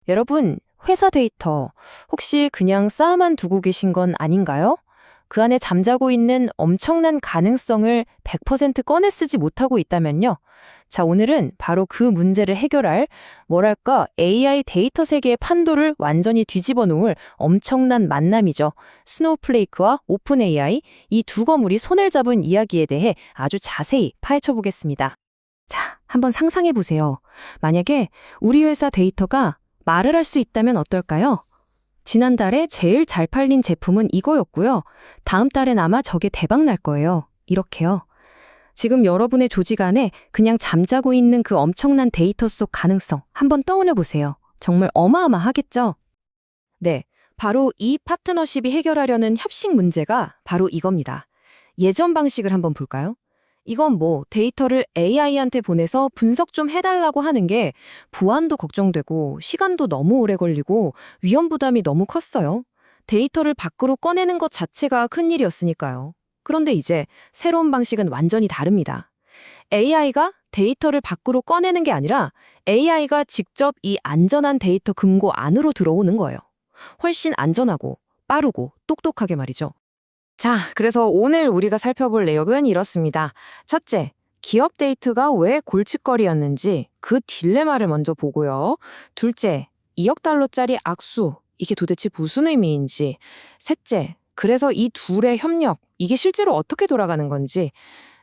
여러분, 회사 데이터 혹시 그냥 쌓아만 두고 계신 건 아닌가요? 그 안에 잠자고 있는 엄청난 가능성을 100% 꺼내 쓰지 못하고 있다면요. 자, 오늘은 바로 그 문제를 해결할 뭐랄까 AI 데이터 세계의 판도를 완전히 뒤집어 놓을 엄청난 만남이죠. 스노우플레이크와 오픈 AI 이 두 거물이 손을 잡은 이야기에 대해 아주 자세히 파헤쳐 보겠습니다. 자, 한번 상상해 보세요. 만약에 우리 회사 데이터가 말을 할 수 있다면 어떨까요? 지난달에 제일 잘 팔린 제품은 이거였고요. 다음 달엔 아마 저게 대박 날 거예요. 이렇게요. 지금 여러분의 조직 안에 그냥 잠자고 있는 그 엄청난 데이터 속 가능성 한번 떠올려 보세요. 정말 어마어마하겠죠? 네, 바로 이 파트너십이 해결하려는 협식 문제가 바로 이겁니다. 예전 방식을 한번 볼까요? 이건 데이터를 AI한테 보내서 분석 좀 해달라고 하는 게 보안도 걱정되고 시간도 너무 오래 걸리고 위험 부담이 너무 컸어요. 데이터를 밖으로 꺼내는 것 자체가 큰일이었으니까요. 그런데 이제 새로운 방식은 완전히 다릅니다. AI가 데이터를 밖으로 꺼내는 게 아니라 AI가 직접 이 안전한 데이터 금고 안으로 들어오는 거예요. 훨씬 안전하고 빠르고 똑똑하게 말이죠. 자, 그래서 오늘 우리가 살펴볼 내용은 이렇습니다. 첫째, 기업 데이터가 왜 골칫거리였는지 그 딜레마를 먼저 보고요. 둘째, 2억 달러짜리 악수, 이게 도대체 무슨 의미인지. 셋째, 그래서 이 둘의 협력, 이게 실제로 어떻게 돌아가는 건지.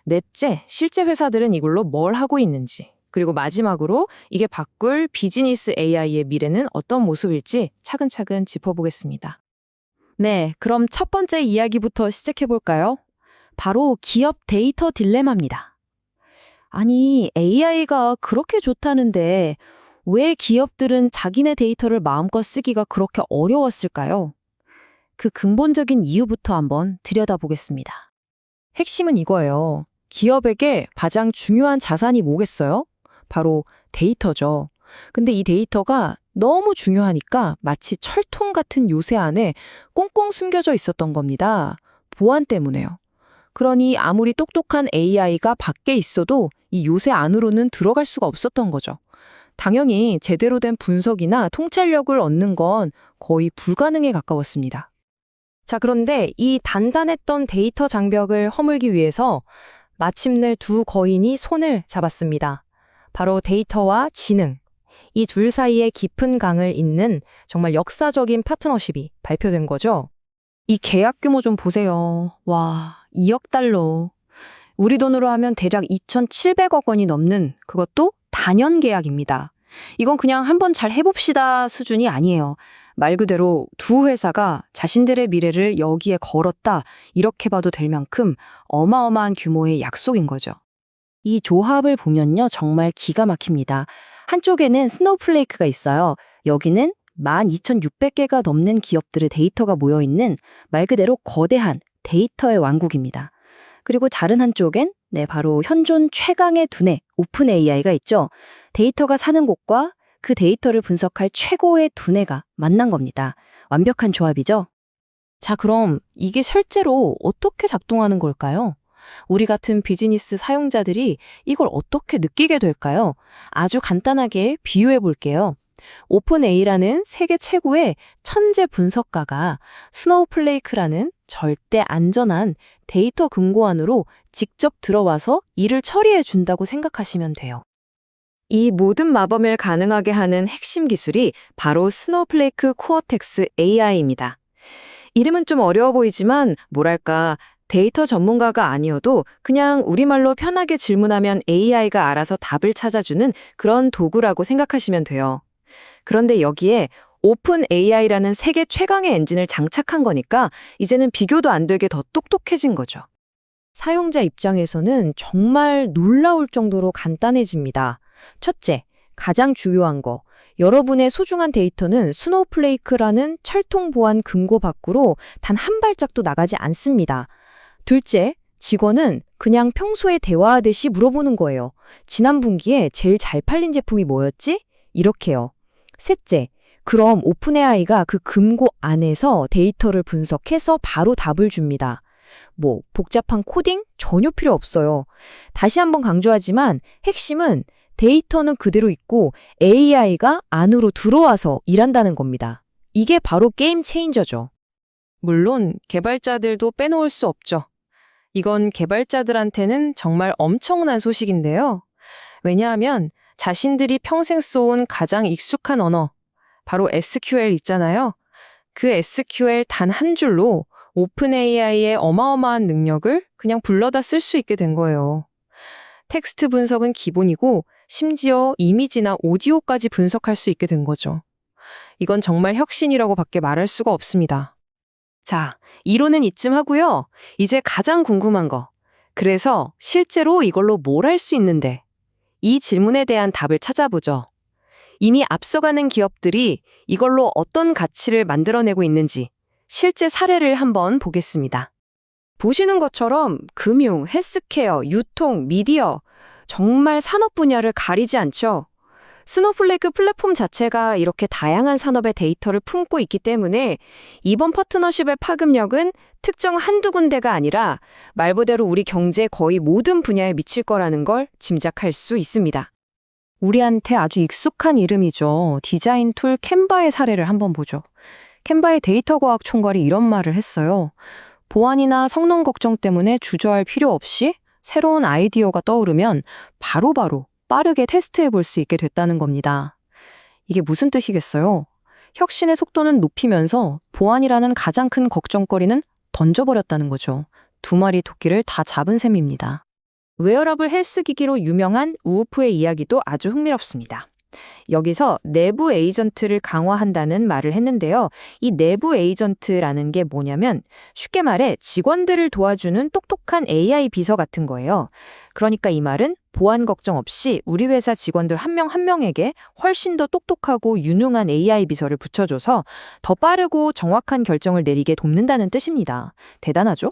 넷째, 실제 회사들은 이걸로 뭘 하고 있는지. 그리고 마지막으로 이게 바꿀 비즈니스 AI의 미래는 어떤 모습일지 차근차근 짚어보겠습니다. 네, 그럼 첫 번째 이야기부터 시작해볼까요? 바로 기업 데이터 딜레마입니다. 아니, AI가 그렇게 좋다는데 왜 기업들은 자기네 데이터를 마음껏 쓰기가 그렇게 어려웠을까요? 그 근본적인 이유부터 한번 들여다보겠습니다. 핵심은 이거예요. 기업에게 가장 중요한 자산이 뭐겠어요? 바로 데이터죠. 근데 이 데이터가 너무 중요하니까 마치 철통 같은 요새 안에 꽁꽁 숨겨져 있었던 겁니다. 보안 때문에요. 그러니 아무리 똑똑한 AI가 밖에 있어도 이 요새 안으로는 들어갈 수가 없었던 거죠. 당연히 제대로 된 분석이나 통찰력을 얻는 건 거의 불가능에 가까웠습니다. 자, 그런데 이 단단했던 데이터 장벽을 허물기 위해서 마침내 두 거인이 손을 잡았습니다. 바로 데이터와 지능. 이 둘 사이에 깊은 강을 잇는 정말 역사적인 파트너십이 발표된 거죠. 이 계약 규모 좀 보세요. 와, 2억 달러. 우리 돈으로 하면 대략 2,700억 원이 넘는 그것도 단연 계약입니다. 이건 그냥 한번 잘 해봅시다 수준이 아니에요. 말 그대로 두 회사가 자신들의 미래를 여기에 걸었다 이렇게 봐도 될 만큼 어마어마한 규모의 약속인 거죠. 이 조합을 보면요 정말 기가 막힙니다. 한쪽에는 스노우플레이크가 있어요. 여기는 12,600개가 넘는 기업들의 데이터가 모여있는 말 그대로 거대한 데이터의 왕국입니다. 그리고 다른 한쪽엔 바로 현존 최강의 두뇌 오픈 AI가 있죠. 데이터가 사는 곳과 그 데이터를 분석할 최고의 두뇌가 만난 겁니다. 완벽한 조합이죠. 자, 그럼 이게 실제로 어떻게 작동하는 걸까요? 우리 같은 비즈니스 사용자들이 이걸 어떻게 느끼게 될까요? 아주 간단하게 비유해 볼게요. 오픈AI라는 세계 최고의 천재 분석가가 스노우플레이크라는 절대 안전한 데이터 금고 안으로 직접 들어와서 일을 처리해 준다고 생각하시면 돼요. 이 모든 마법을 가능하게 하는 핵심 기술이 바로 스노우플레이크 코어텍스 AI입니다. 이름은 좀 어려워 보이지만 뭐랄까 데이터 전문가가 아니어도 그냥 우리말로 편하게 질문하면 AI가 알아서 답을 찾아주는 그런 도구라고 생각하시면 돼요. 그런데 여기에 오픈 AI라는 세계 최강의 엔진을 장착한 거니까 이제는 비교도 안 되게 더 똑똑해진 거죠. 사용자 입장에서는 정말 놀라울 정도로 간단해집니다. 첫째, 가장 중요한 거. 여러분의 소중한 데이터는 스노우플레이크라는 철통 보안 금고 밖으로 단 한 발짝도 나가지 않습니다. 둘째, 직원은 그냥 평소에 대화하듯이 물어보는 거예요. 지난 분기에 제일 잘 팔린 제품이 뭐였지? 이렇게요. 셋째, 그럼 오픈AI가 그 금고 안에서 데이터를 분석해서 바로 답을 줍니다. 복잡한 코딩? 전혀 필요 없어요. 다시 한번 강조하지만 핵심은 데이터는 그대로 있고 AI가 안으로 들어와서 일한다는 겁니다. 이게 바로 게임 체인저죠. 물론 개발자들도 빼놓을 수 없죠. 이건 개발자들한테는 정말 엄청난 소식인데요. 왜냐하면 자신들이 평생 써온 가장 익숙한 언어, 바로 SQL 있잖아요. 그 SQL 단 한 줄로 오픈 AI의 어마어마한 능력을 그냥 불러다 쓸 수 있게 된 거예요. 텍스트 분석은 기본이고 심지어 이미지나 오디오까지 분석할 수 있게 된 거죠. 이건 정말 혁신이라고 밖에 말할 수가 없습니다. 자, 이론은 이쯤 하고요. 이제 가장 궁금한 거. 그래서 실제로 이걸로 뭘 할 수 있는데? 이 질문에 대한 답을 찾아보죠. 이미 앞서가는 기업들이 이걸로 어떤 가치를 만들어내고 있는지 실제 사례를 한번 보겠습니다. 보시는 것처럼 금융, 헬스케어, 유통, 미디어, 정말 산업 분야를 가리지 않죠. 스노플레이크 플랫폼 자체가 이렇게 다양한 산업의 데이터를 품고 있기 때문에 이번 파트너십의 파급력은 특정 한두 군데가 아니라 말 그대로 우리 경제 거의 모든 분야에 미칠 거라는 걸 짐작할 수 있습니다. 우리한테 아주 익숙한 이름이죠. 디자인 툴 캔바의 사례를 한번 보죠. 캔바의 데이터 과학 총괄이 이런 말을 했어요. 보안이나 성능 걱정 때문에 주저할 필요 없이 새로운 아이디어가 떠오르면 바로바로 빠르게 테스트해 볼 수 있게 됐다는 겁니다. 이게 무슨 뜻이겠어요? 혁신의 속도는 높이면서 보안이라는 가장 큰 걱정거리는 던져버렸다는 거죠. 두 마리 토끼를 다 잡은 셈입니다. 웨어러블 헬스기기로 유명한 우우프의 이야기도 아주 흥미롭습니다. 여기서 내부 에이전트를 강화한다는 말을 했는데요. 이 내부 에이전트라는 게 뭐냐면 쉽게 말해 직원들을 도와주는 똑똑한 AI 비서 같은 거예요. 그러니까 이 말은 보안 걱정 없이 우리 회사 직원들 한 명 한 명에게 훨씬 더 똑똑하고 유능한 AI 비서를 붙여줘서 더 빠르고 정확한 결정을 내리게 돕는다는 뜻입니다. 대단하죠?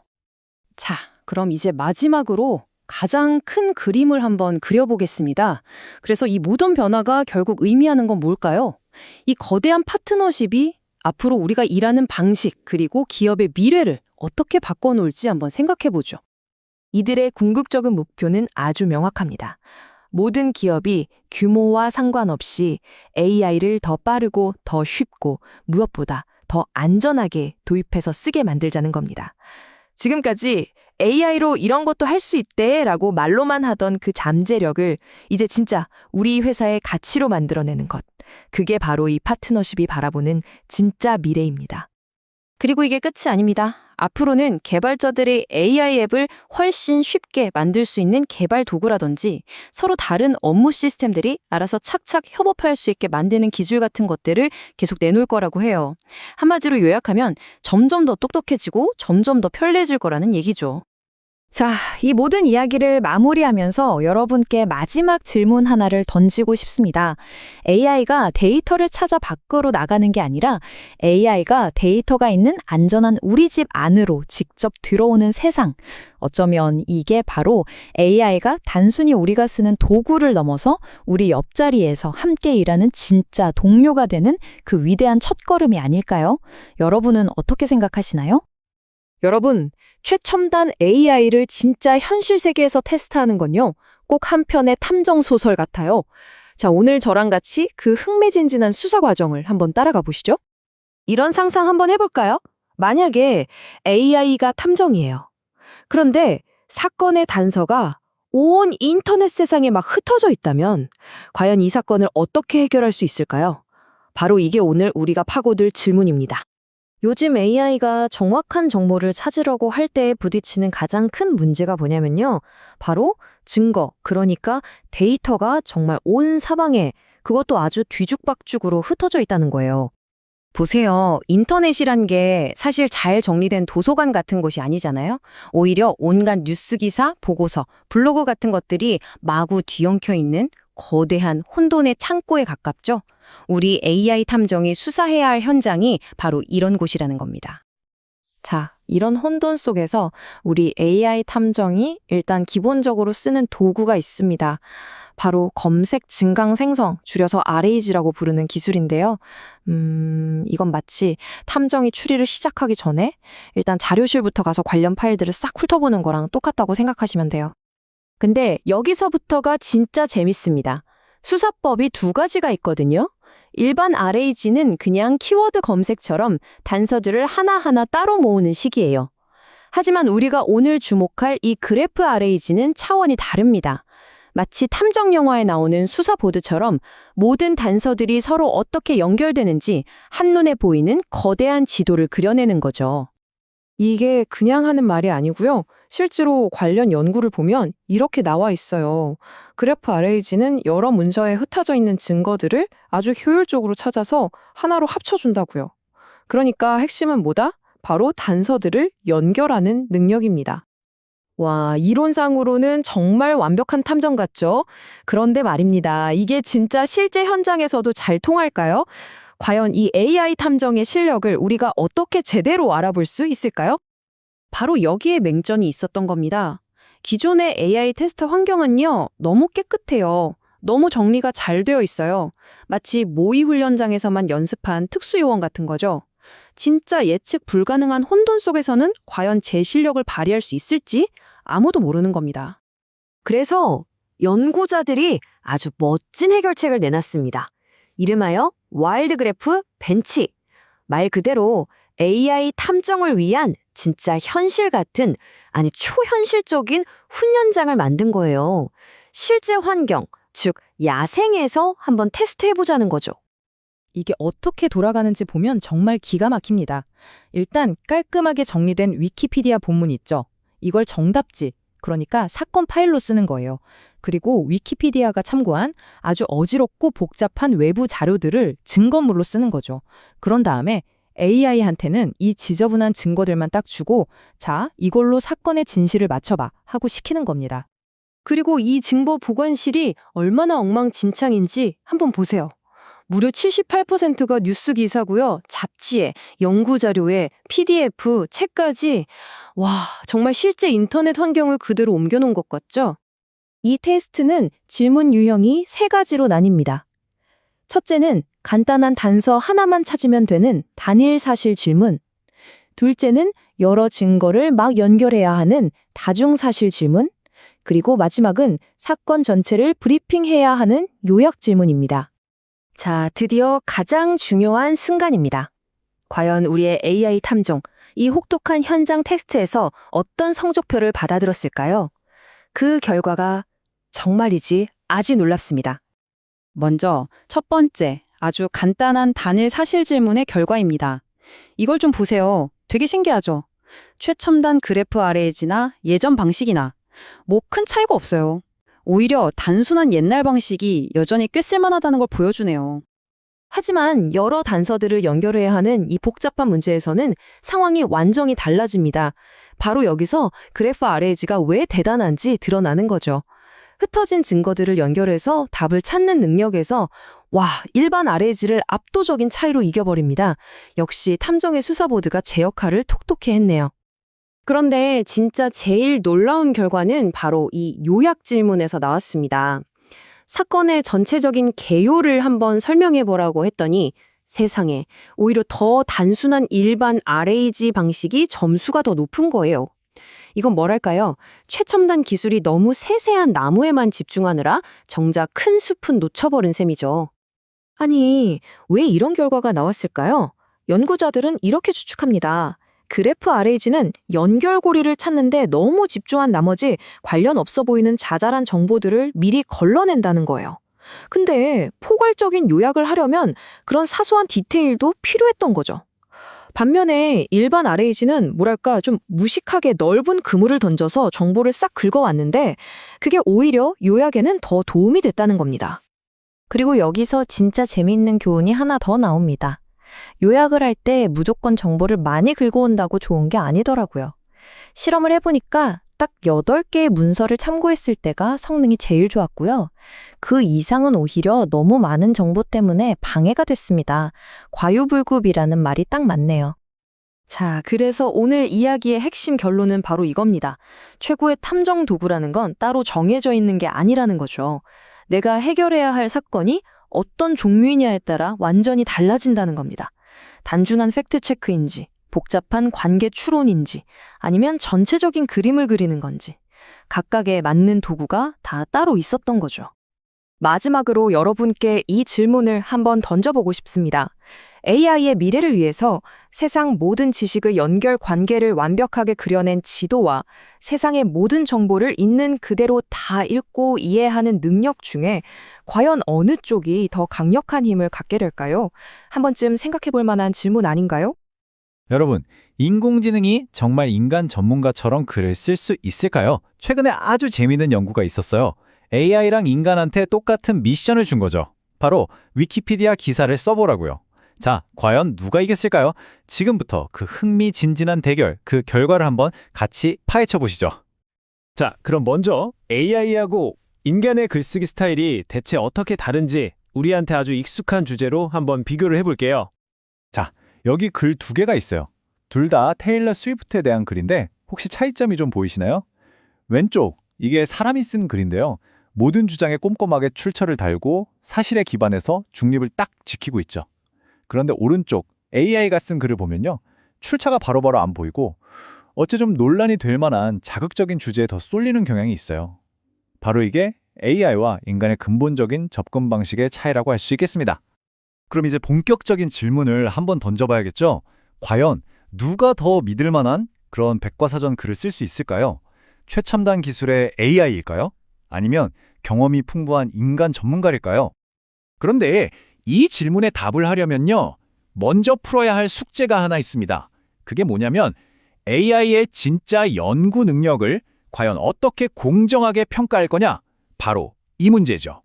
자, 그럼 이제 마지막으로 가장 큰 그림을 한번 그려보겠습니다. 그래서 이 모든 변화가 결국 의미하는 건 뭘까요? 이 거대한 파트너십이 앞으로 우리가 일하는 방식 그리고 기업의 미래를 어떻게 바꿔놓을지 한번 생각해보죠. 이들의 궁극적인 목표는 아주 명확합니다. 모든 기업이 규모와 상관없이 AI를 더 빠르고 더 쉽고 무엇보다 더 안전하게 도입해서 쓰게 만들자는 겁니다. 지금까지 AI로 이런 것도 할 수 있대 라고 말로만 하던 그 잠재력을 이제 진짜 우리 회사의 가치로 만들어내는 것. 그게 바로 이 파트너십이 바라보는 진짜 미래입니다. 그리고 이게 끝이 아닙니다. 앞으로는 개발자들이 AI 앱을 훨씬 쉽게 만들 수 있는 개발 도구라든지 서로 다른 업무 시스템들이 알아서 착착 협업할 수 있게 만드는 기술 같은 것들을 계속 내놓을 거라고 해요. 한마디로 요약하면 점점 더 똑똑해지고 점점 더 편리해질 거라는 얘기죠. 자, 이 모든 이야기를 마무리하면서 여러분께 마지막 질문 하나를 던지고 싶습니다. AI가 데이터를 찾아 밖으로 나가는 게 아니라 AI가 데이터가 있는 안전한 우리 집 안으로 직접 들어오는 세상. 어쩌면 이게 바로 AI가 단순히 우리가 쓰는 도구를 넘어서 우리 옆자리에서 함께 일하는 진짜 동료가 되는 그 위대한 첫걸음이 아닐까요? 여러분은 어떻게 생각하시나요? 여러분, 최첨단 AI를 진짜 현실 세계에서 테스트하는 건요, 꼭 한 편의 탐정 소설 같아요. 자, 오늘 저랑 같이 그 흥미진진한 수사 과정을 한번 따라가 보시죠. 이런 상상 한번 해볼까요? 만약에 AI가 탐정이에요. 그런데 사건의 단서가 온 인터넷 세상에 막 흩어져 있다면 과연 이 사건을 어떻게 해결할 수 있을까요? 바로 이게 오늘 우리가 파고들 질문입니다. 요즘 AI가 정확한 정보를 찾으려고 할 때 부딪히는 가장 큰 문제가 뭐냐면요. 바로 증거, 그러니까 데이터가 정말 온 사방에 그것도 아주 뒤죽박죽으로 흩어져 있다는 거예요. 보세요. 인터넷이란 게 사실 잘 정리된 도서관 같은 곳이 아니잖아요. 오히려 온갖 뉴스 기사, 보고서, 블로그 같은 것들이 마구 뒤엉켜 있는 거대한 혼돈의 창고에 가깝죠. 우리 AI 탐정이 수사해야 할 현장이 바로 이런 곳이라는 겁니다. 자, 이런 혼돈 속에서 우리 AI 탐정이 일단 기본적으로 쓰는 도구가 있습니다. 바로 검색 증강 생성, 줄여서 RAG라고 부르는 기술인데요. 이건 마치 탐정이 추리를 시작하기 전에 일단 자료실부터 가서 관련 파일들을 싹 훑어보는 거랑 똑같다고 생각하시면 돼요. 근데 여기서부터가 진짜 재밌습니다. 수사법이 두 가지가 있거든요. 일반 RAG는 그냥 키워드 검색처럼 단서들을 하나하나 따로 모으는 식이에요. 하지만 우리가 오늘 주목할 이 그래프 RAG는 차원이 다릅니다. 마치 탐정 영화에 나오는 수사보드처럼 모든 단서들이 서로 어떻게 연결되는지 한눈에 보이는 거대한 지도를 그려내는 거죠. 이게 그냥 하는 말이 아니고요. 실제로 관련 연구를 보면 이렇게 나와 있어요. 그래프 RAG는 여러 문서에 흩어져 있는 증거들을 아주 효율적으로 찾아서 하나로 합쳐준다고요. 그러니까 핵심은 뭐다? 바로 단서들을 연결하는 능력입니다. 와, 이론상으로는 정말 완벽한 탐정 같죠? 그런데 말입니다. 이게 진짜 실제 현장에서도 잘 통할까요? 과연 이 AI 탐정의 실력을 우리가 어떻게 제대로 알아볼 수 있을까요? 바로 여기에 맹점이 있었던 겁니다. 기존의 AI 테스트 환경은요, 너무 깨끗해요. 너무 정리가 잘 되어 있어요. 마치 모의 훈련장에서만 연습한 특수요원 같은 거죠. 진짜 예측 불가능한 혼돈 속에서는 과연 제 실력을 발휘할 수 있을지 아무도 모르는 겁니다. 그래서 연구자들이 아주 멋진 해결책을 내놨습니다. 이름하여 와일드 그래프 벤치. 말 그대로 AI 탐정을 위한 진짜 현실 같은, 아니 초현실적인 훈련장을 만든 거예요. 실제 환경, 즉 야생에서 한번 테스트해보자는 거죠. 이게 어떻게 돌아가는지 보면 정말 기가 막힙니다. 일단 깔끔하게 정리된 위키피디아 본문 있죠. 이걸 정답지, 그러니까 사건 파일로 쓰는 거예요. 그리고 위키피디아가 참고한 아주 어지럽고 복잡한 외부 자료들을 증거물로 쓰는 거죠. 그런 다음에 AI한테는 이 지저분한 증거들만 딱 주고, 자, 이걸로 사건의 진실을 맞춰봐 하고 시키는 겁니다. 그리고 이 증거 보관실이 얼마나 엉망진창인지 한번 보세요. 무려 78%가 뉴스 기사고요. 잡지에, 연구 자료에, PDF, 책까지. 와, 정말 실제 인터넷 환경을 그대로 옮겨놓은 것 같죠? 이 테스트는 질문 유형이 세 가지로 나뉩니다. 첫째는 간단한 단서 하나만 찾으면 되는 단일 사실 질문. 둘째는 여러 증거를 막 연결해야 하는 다중 사실 질문. 그리고 마지막은 사건 전체를 브리핑해야 하는 요약 질문입니다. 자, 드디어 가장 중요한 순간입니다. 과연 우리의 AI 탐정, 이 혹독한 현장 테스트에서 어떤 성적표를 받아들었을까요? 그 결과가 정말이지 아주 놀랍습니다. 먼저 첫 번째, 아주 간단한 단일 사실 질문의 결과입니다. 이걸 좀 보세요. 되게 신기하죠? 최첨단 그래프 RAG나 예전 방식이나 뭐 큰 차이가 없어요. 오히려 단순한 옛날 방식이 여전히 꽤 쓸만하다는 걸 보여주네요. 하지만 여러 단서들을 연결해야 하는 이 복잡한 문제에서는 상황이 완전히 달라집니다. 바로 여기서 그래프 RAG가 왜 대단한지 드러나는 거죠. 흩어진 증거들을 연결해서 답을 찾는 능력에서 일반 RAG를 압도적인 차이로 이겨버립니다. 역시 탐정의 수사보드가 제 역할을 톡톡히 했네요. 그런데 진짜 제일 놀라운 결과는 바로 이 요약 질문에서 나왔습니다. 사건의 전체적인 개요를 한번 설명해 보라고 했더니 세상에, 오히려 더 단순한 일반 RAG 방식이 점수가 더 높은 거예요. 이건 뭐랄까요? 최첨단 기술이 너무 세세한 나무에만 집중하느라 정작 큰 숲은 놓쳐버린 셈이죠. 아니, 왜 이런 결과가 나왔을까요? 연구자들은 이렇게 추측합니다. 그래프 RAG는 연결고리를 찾는데 너무 집중한 나머지 관련 없어 보이는 자잘한 정보들을 미리 걸러낸다는 거예요. 근데 포괄적인 요약을 하려면 그런 사소한 디테일도 필요했던 거죠. 반면에 일반 RAG는 뭐랄까 좀 무식하게 넓은 그물을 던져서 정보를 싹 긁어왔는데 그게 오히려 요약에는 더 도움이 됐다는 겁니다. 그리고 여기서 진짜 재미있는 교훈이 하나 더 나옵니다. 요약을 할 때 무조건 정보를 많이 긁어온다고 좋은 게 아니더라고요. 실험을 해보니까 딱 8개의 문서를 참고했을 때가 성능이 제일 좋았고요. 그 이상은 오히려 너무 많은 정보 때문에 방해가 됐습니다. 과유불급이라는 말이 딱 맞네요. 자, 그래서 오늘 이야기의 핵심 결론은 바로 이겁니다. 최고의 탐정 도구라는 건 따로 정해져 있는 게 아니라는 거죠. 내가 해결해야 할 사건이 어떤 종류이냐에 따라 완전히 달라진다는 겁니다. 단순한 팩트체크인지, 복잡한 관계 추론인지, 아니면 전체적인 그림을 그리는 건지, 각각에 맞는 도구가 다 따로 있었던 거죠. 마지막으로 여러분께 이 질문을 한번 던져보고 싶습니다. AI의 미래를 위해서 세상 모든 지식의 연결 관계를 완벽하게 그려낸 지도와 세상의 모든 정보를 있는 그대로 다 읽고 이해하는 능력 중에 과연 어느 쪽이 더 강력한 힘을 갖게 될까요? 한 번쯤 생각해 볼 만한 질문 아닌가요? 여러분, 인공지능이 정말 인간 전문가처럼 글을 쓸 수 있을까요? 최근에 아주 재미있는 연구가 있었어요. AI랑 인간한테 똑같은 미션을 준 거죠. 바로 위키피디아 기사를 써보라고요. 자, 과연 누가 이겼을까요? 지금부터 그 흥미진진한 대결, 그 결과를 한번 같이 파헤쳐 보시죠. 자, 그럼 먼저 AI하고 인간의 글쓰기 스타일이 대체 어떻게 다른지 우리한테 아주 익숙한 주제로 한번 비교를 해볼게요. 여기 글 두 개가 있어요. 둘 다 테일러 스위프트에 대한 글인데 혹시 차이점이 좀 보이시나요? 왼쪽, 이게 사람이 쓴 글인데요. 모든 주장에 꼼꼼하게 출처를 달고 사실에 기반해서 중립을 딱 지키고 있죠. 그런데 오른쪽, AI가 쓴 글을 보면요. 출처가 바로바로 안 보이고 어째 좀 논란이 될 만한 자극적인 주제에 더 쏠리는 경향이 있어요. 바로 이게 AI와 인간의 근본적인 접근 방식의 차이라고 할 수 있겠습니다. 그럼 이제 본격적인 질문을 한번 던져봐야겠죠? 과연 누가 더 믿을 만한 그런 백과사전 글을 쓸 수 있을까요? 최첨단 기술의 AI일까요? 아니면 경험이 풍부한 인간 전문가일까요? 그런데 이 질문에 답을 하려면요. 먼저 풀어야 할 숙제가 하나 있습니다. 그게 뭐냐면 AI의 진짜 연구 능력을 과연 어떻게 공정하게 평가할 거냐? 바로 이 문제죠.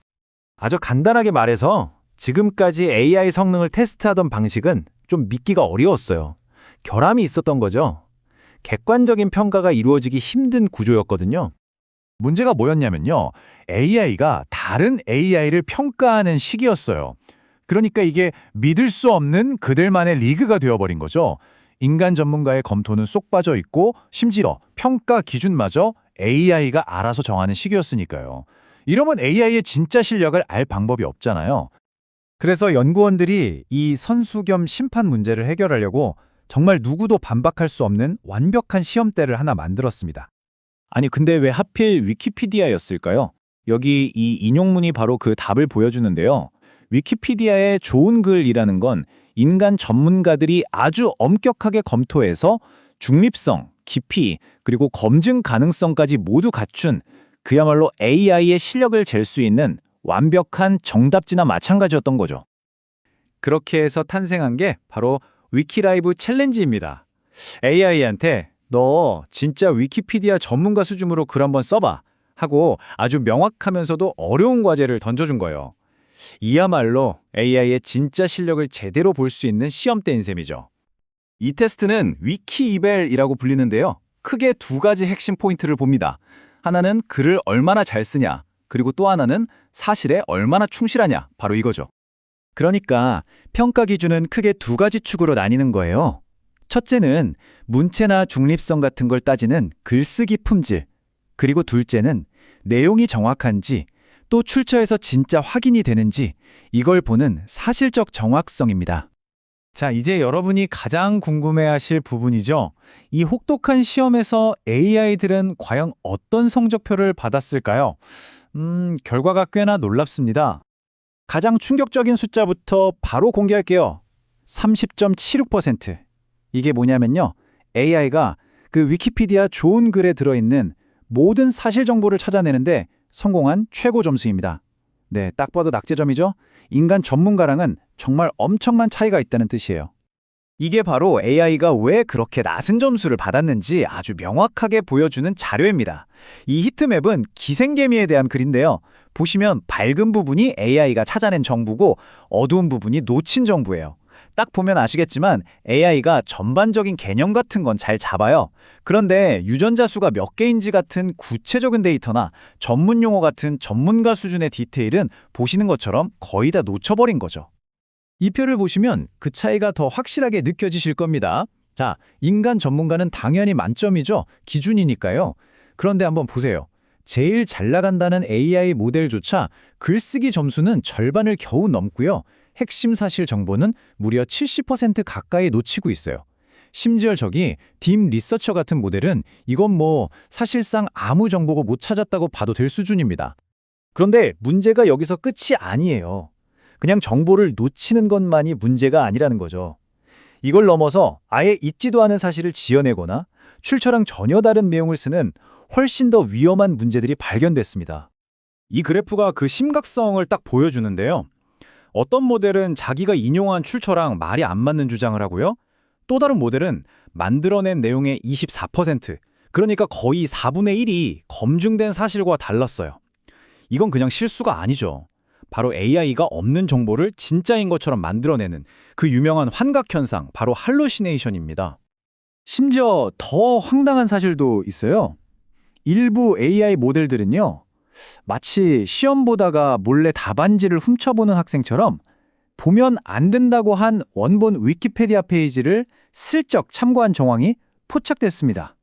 아주 간단하게 말해서 지금까지 AI 성능을 테스트하던 방식은 좀 믿기가 어려웠어요. 결함이 있었던 거죠. 객관적인 평가가 이루어지기 힘든 구조였거든요. 문제가 뭐였냐면요. AI가 다른 AI를 평가하는 시기였어요. 그러니까 이게 믿을 수 없는 그들만의 리그가 되어버린 거죠. 인간 전문가의 검토는 쏙 빠져 있고 심지어 평가 기준마저 AI가 알아서 정하는 시기였으니까요. 이러면 AI의 진짜 실력을 알 방법이 없잖아요. 그래서 연구원들이 이 선수 겸 심판 문제를 해결하려고 정말 누구도 반박할 수 없는 완벽한 시험대를 하나 만들었습니다. 아니 근데 왜 하필 위키피디아였을까요? 여기 이 인용문이 바로 그 답을 보여주는데요. 위키피디아의 좋은 글이라는 건 인간 전문가들이 아주 엄격하게 검토해서 중립성, 깊이, 그리고 검증 가능성까지 모두 갖춘 그야말로 AI의 실력을 잴 수 있는 완벽한 정답지나 마찬가지였던 거죠. 그렇게 해서 탄생한 게 바로 위키라이브 챌린지입니다. AI한테 너 진짜 위키피디아 전문가 수준으로 글 한번 써봐 하고 아주 명확하면서도 어려운 과제를 던져준 거예요. 이야말로 AI의 진짜 실력을 제대로 볼 수 있는 시험대인 셈이죠. 이 테스트는 위키이벨이라고 불리는데요. 크게 두 가지 핵심 포인트를 봅니다. 하나는 글을 얼마나 잘 쓰냐, 그리고 또 하나는 사실에 얼마나 충실하냐, 바로 이거죠. 그러니까 평가 기준은 크게 두 가지 축으로 나뉘는 거예요. 첫째는 문체나 중립성 같은 걸 따지는 글쓰기 품질, 그리고 둘째는 내용이 정확한지 또 출처에서 진짜 확인이 되는지 이걸 보는 사실적 정확성입니다. 자, 이제 여러분이 가장 궁금해하실 부분이죠. 이 혹독한 시험에서 AI들은 과연 어떤 성적표를 받았을까요? 결과가 꽤나 놀랍습니다. 가장 충격적인 숫자부터 바로 공개할게요. 30.76%. 이게 뭐냐면요. AI가 그 위키피디아 좋은 글에 들어있는 모든 사실 정보를 찾아내는데 성공한 최고 점수입니다. 네, 딱 봐도 낙제점이죠? 인간 전문가랑은 정말 엄청난 차이가 있다는 뜻이에요. 이게 바로 AI가 왜 그렇게 낮은 점수를 받았는지 아주 명확하게 보여주는 자료입니다. 이 히트맵은 기생개미에 대한 글인데요. 보시면 밝은 부분이 AI가 찾아낸 정보고 어두운 부분이 놓친 정보예요. 딱 보면 아시겠지만 AI가 전반적인 개념 같은 건 잘 잡아요. 그런데 유전자 수가 몇 개인지 같은 구체적인 데이터나 전문 용어 같은 전문가 수준의 디테일은 보시는 것처럼 거의 다 놓쳐버린 거죠. 이 표를 보시면 그 차이가 더 확실하게 느껴지실 겁니다. 자, 인간 전문가는 당연히 만점이죠. 기준이니까요. 그런데 한번 보세요. 제일 잘 나간다는 AI 모델조차 글쓰기 점수는 절반을 겨우 넘고요. 핵심 사실 정보는 무려 70% 가까이 놓치고 있어요. 심지어 저기 딥 리서처 같은 모델은 이건 뭐 사실상 아무 정보고 못 찾았다고 봐도 될 수준입니다. 그런데 문제가 여기서 끝이 아니에요. 그냥 정보를 놓치는 것만이 문제가 아니라는 거죠. 이걸 넘어서 아예 있지도 않은 사실을 지어내거나 출처랑 전혀 다른 내용을 쓰는 훨씬 더 위험한 문제들이 발견됐습니다. 이 그래프가 그 심각성을 딱 보여주는데요. 어떤 모델은 자기가 인용한 출처랑 말이 안 맞는 주장을 하고요. 또 다른 모델은 만들어낸 내용의 24%, 그러니까 거의 4분의 1이 검증된 사실과 달랐어요. 이건 그냥 실수가 아니죠. 바로 AI가 없는 정보를 진짜인 것처럼 만들어내는 그 유명한 환각현상, 바로 할루시네이션입니다. 심지어 더 황당한 사실도 있어요. 일부 AI 모델들은요, 마치 시험 보다가 몰래 답안지를 훔쳐보는 학생처럼 보면 안 된다고 한 원본 위키페디아 페이지를 슬쩍 참고한 정황이 포착됐습니다.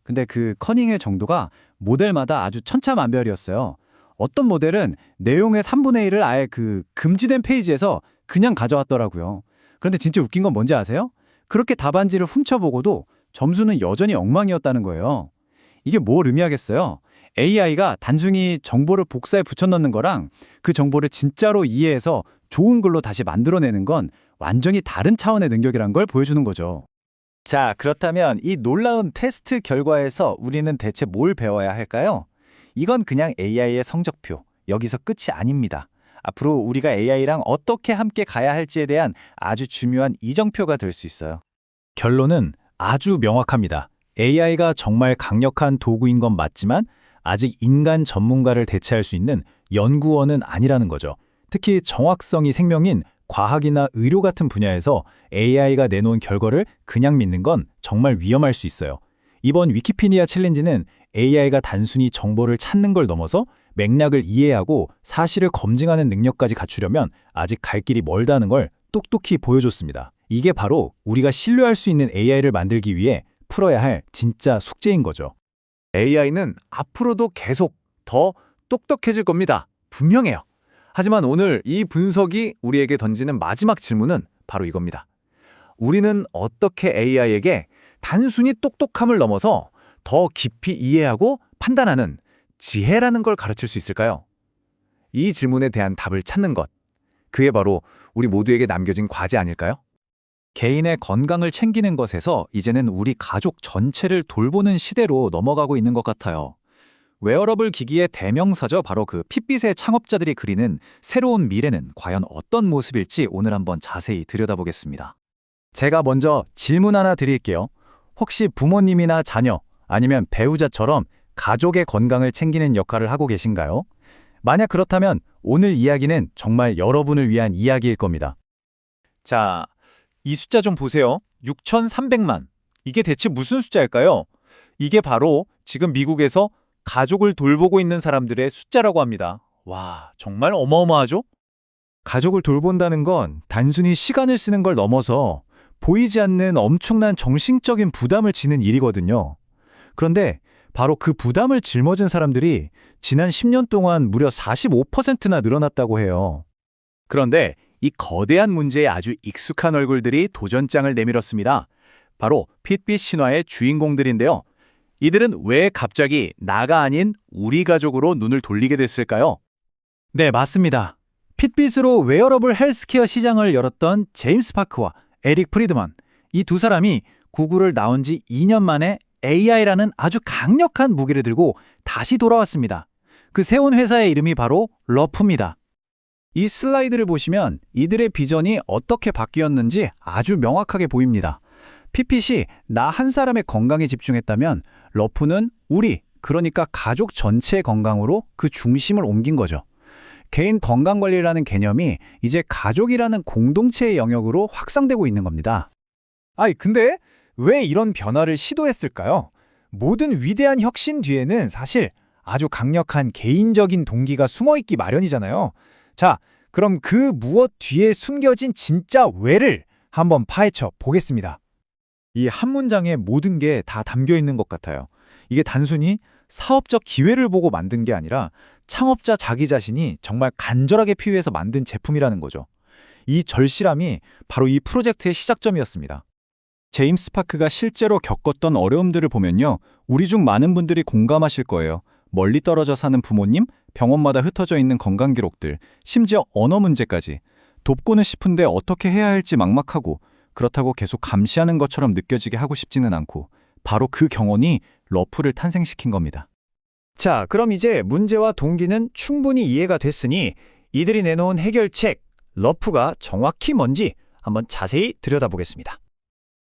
근데 그 커닝의 정도가 모델마다 아주 천차만별이었어요. 어떤 모델은 내용의 3분의 1을 아예 그 금지된 페이지에서 그냥 가져왔더라고요. 그런데 진짜 웃긴 건 뭔지 아세요? 그렇게 답안지를 훔쳐보고도 점수는 여전히 엉망이었다는 거예요. 이게 뭘 의미하겠어요? AI가 단순히 정보를 복사해 붙여넣는 거랑 그 정보를 진짜로 이해해서 좋은 글로 다시 만들어내는 건 완전히 다른 차원의 능력이란 걸 보여주는 거죠. 자, 그렇다면 이 놀라운 테스트 결과에서 우리는 대체 뭘 배워야 할까요? 이건 그냥 AI의 성적표, 여기서 끝이 아닙니다. 앞으로 우리가 AI랑 어떻게 함께 가야 할지에 대한 아주 중요한 이정표가 될 수 있어요. 결론은 아주 명확합니다. AI가 정말 강력한 도구인 건 맞지만 아직 인간 전문가를 대체할 수 있는 연구원은 아니라는 거죠. 특히 정확성이 생명인 과학이나 의료 같은 분야에서 AI가 내놓은 결과를 그냥 믿는 건 정말 위험할 수 있어요. 이번 위키피디아 챌린지는 AI가 단순히 정보를 찾는 걸 넘어서 맥락을 이해하고 사실을 검증하는 능력까지 갖추려면 아직 갈 길이 멀다는 걸 똑똑히 보여줬습니다. 이게 바로 우리가 신뢰할 수 있는 AI를 만들기 위해 풀어야 할 진짜 숙제인 거죠. AI는 앞으로도 계속 더 똑똑해질 겁니다. 분명해요. 하지만 오늘 이 분석이 우리에게 던지는 마지막 질문은 바로 이겁니다. 우리는 어떻게 AI에게 단순히 똑똑함을 넘어서 더 깊이 이해하고 판단하는 지혜라는 걸 가르칠 수 있을까요? 이 질문에 대한 답을 찾는 것, 그게 바로 우리 모두에게 남겨진 과제 아닐까요? 개인의 건강을 챙기는 것에서 이제는 우리 가족 전체를 돌보는 시대로 넘어가고 있는 것 같아요. 웨어러블 기기의 대명사죠. 바로 그 핏빛의 창업자들이 그리는 새로운 미래는 과연 어떤 모습일지 오늘 한번 자세히 들여다보겠습니다. 제가 먼저 질문 하나 드릴게요. 혹시 부모님이나 자녀 아니면 배우자처럼 가족의 건강을 챙기는 역할을 하고 계신가요? 만약 그렇다면 오늘 이야기는 정말 여러분을 위한 이야기일 겁니다. 자, 이 숫자 좀 보세요. 6,300만. 이게 대체 무슨 숫자일까요? 이게 바로 지금 미국에서 가족을 돌보고 있는 사람들의 숫자라고 합니다. 와, 정말 어마어마하죠? 가족을 돌본다는 건 단순히 시간을 쓰는 걸 넘어서 보이지 않는 엄청난 정신적인 부담을 지는 일이거든요. 그런데 바로 그 부담을 짊어진 사람들이 지난 10년 동안 무려 45%나 늘어났다고 해요. 그런데 이 거대한 문제에 아주 익숙한 얼굴들이 도전장을 내밀었습니다. 바로 핏빛 신화의 주인공들인데요. 이들은 왜 갑자기 나가 아닌 우리 가족으로 눈을 돌리게 됐을까요? 네, 맞습니다. 핏빛으로 웨어러블 헬스케어 시장을 열었던 제임스 파크와 에릭 프리드먼, 이 두 사람이 구글을 나온 지 2년 만에 AI라는 아주 강력한 무기를 들고 다시 돌아왔습니다. 그 세운 회사의 이름이 바로 러프입니다. 이 슬라이드를 보시면 이들의 비전이 어떻게 바뀌었는지 아주 명확하게 보입니다. 핏빛이 나 한 사람의 건강에 집중했다면 러프는 우리, 그러니까 가족 전체의 건강으로 그 중심을 옮긴 거죠. 개인 건강관리라는 개념이 이제 가족이라는 공동체의 영역으로 확산되고 있는 겁니다. 근데 왜 이런 변화를 시도했을까요? 모든 위대한 혁신 뒤에는 사실 아주 강력한 개인적인 동기가 숨어있기 마련이잖아요. 자, 그럼 그 무엇 뒤에 숨겨진 진짜 왜를 한번 파헤쳐 보겠습니다. 이 한 문장에 모든 게 다 담겨 있는 것 같아요. 이게 단순히 사업적 기회를 보고 만든 게 아니라 창업자 자기 자신이 정말 간절하게 필요해서 만든 제품이라는 거죠. 이 절실함이 바로 이 프로젝트의 시작점이었습니다. 제임스 파크가 실제로 겪었던 어려움들을 보면요, 우리 중 많은 분들이 공감하실 거예요. 멀리 떨어져 사는 부모님, 병원마다 흩어져 있는 건강 기록들, 심지어 언어 문제까지 돕고는 싶은데 어떻게 해야 할지 막막하고 그렇다고 계속 감시하는 것처럼 느껴지게 하고 싶지는 않고 바로 그 경험이 러프를 탄생시킨 겁니다. 자, 그럼 이제 문제와 동기는 충분히 이해가 됐으니 이들이 내놓은 해결책, 러프가 정확히 뭔지 한번 자세히 들여다보겠습니다.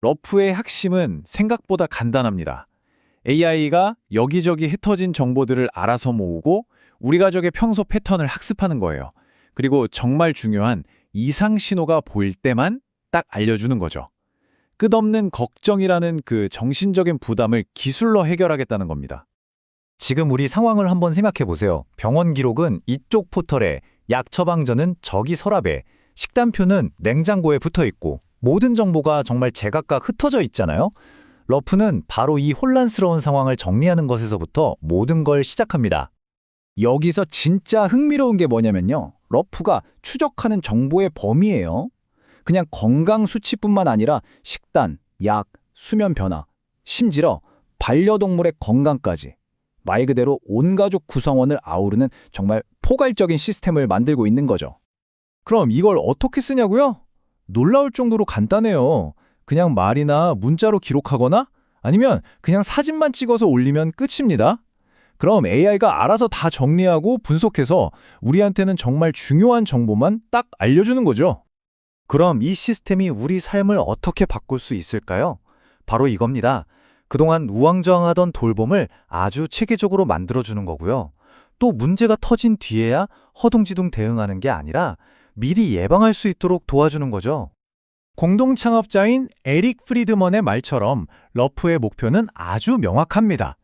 러프의 핵심은 생각보다 간단합니다. AI가 여기저기 흩어진 정보들을 알아서 모으고 우리 가족의 평소 패턴을 학습하는 거예요. 그리고 정말 중요한 이상 신호가 보일 때만 딱 알려주는 거죠. 끝없는 걱정이라는 그 정신적인 부담을 기술로 해결하겠다는 겁니다. 지금 우리 상황을 한번 생각해 보세요. 병원 기록은 이쪽 포털에, 약 처방전은 저기 서랍에, 식단표는 냉장고에 붙어 있고 모든 정보가 정말 제각각 흩어져 있잖아요. 러프는 바로 이 혼란스러운 상황을 정리하는 것에서부터 모든 걸 시작합니다. 여기서 진짜 흥미로운 게 뭐냐면요. 러프가 추적하는 정보의 범위예요. 그냥 건강 수치뿐만 아니라 식단, 약, 수면 변화, 심지어 반려동물의 건강까지 말 그대로 온 가족 구성원을 아우르는 정말 포괄적인 시스템을 만들고 있는 거죠. 그럼 이걸 어떻게 쓰냐고요? 놀라울 정도로 간단해요. 그냥 말이나 문자로 기록하거나 아니면 그냥 사진만 찍어서 올리면 끝입니다. 그럼 AI가 알아서 다 정리하고 분석해서 우리한테는 정말 중요한 정보만 딱 알려주는 거죠. 그럼 이 시스템이 우리 삶을 어떻게 바꿀 수 있을까요? 바로 이겁니다. 그동안 우왕좌왕하던 돌봄을 아주 체계적으로 만들어주는 거고요. 또 문제가 터진 뒤에야 허둥지둥 대응하는 게 아니라 미리 예방할 수 있도록 도와주는 거죠. 공동 창업자인 에릭 프리드먼의 말처럼 러프의 목표는 아주 명확합니다.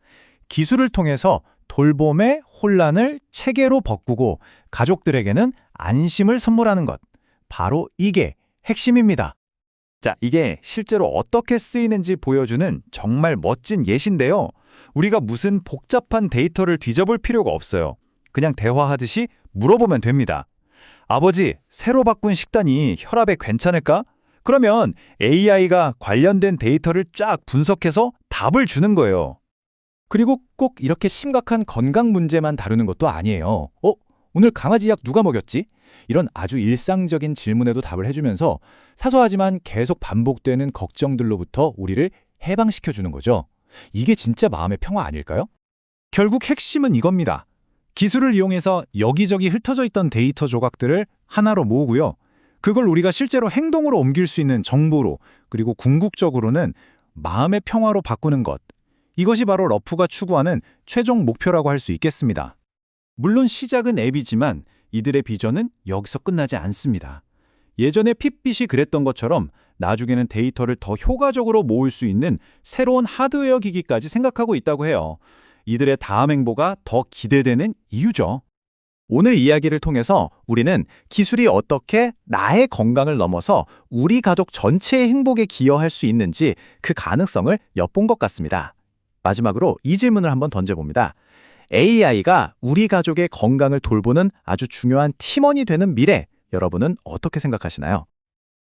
기술을 통해서 돌봄의 혼란을 체계로 바꾸고 가족들에게는 안심을 선물하는 것. 바로 이게 핵심입니다. 자, 이게 실제로 어떻게 쓰이는지 보여주는 정말 멋진 예시인데요. 우리가 무슨 복잡한 데이터를 뒤져볼 필요가 없어요. 그냥 대화하듯이 물어보면 됩니다. 아버지, 새로 바꾼 식단이 혈압에 괜찮을까? 그러면 AI가 관련된 데이터를 쫙 분석해서 답을 주는 거예요. 그리고 꼭 이렇게 심각한 건강 문제만 다루는 것도 아니에요. 오늘 강아지 약 누가 먹였지? 이런 아주 일상적인 질문에도 답을 해주면서 사소하지만 계속 반복되는 걱정들로부터 우리를 해방시켜주는 거죠. 이게 진짜 마음의 평화 아닐까요? 결국 핵심은 이겁니다. 기술을 이용해서 여기저기 흩어져 있던 데이터 조각들을 하나로 모으고요. 그걸 우리가 실제로 행동으로 옮길 수 있는 정보로, 그리고 궁극적으로는 마음의 평화로 바꾸는 것. 이것이 바로 러프가 추구하는 최종 목표라고 할 수 있겠습니다. 물론 시작은 앱이지만 이들의 비전은 여기서 끝나지 않습니다. 예전에 핏빛이 그랬던 것처럼 나중에는 데이터를 더 효과적으로 모을 수 있는 새로운 하드웨어 기기까지 생각하고 있다고 해요. 이들의 다음 행보가 더 기대되는 이유죠. 오늘 이야기를 통해서 우리는 기술이 어떻게 나의 건강을 넘어서 우리 가족 전체의 행복에 기여할 수 있는지 그 가능성을 엿본 것 같습니다. 마지막으로 이 질문을 한번 던져봅니다. AI가 우리 가족의 건강을 돌보는 아주 중요한 팀원이 되는 미래, 여러분은 어떻게 생각하시나요?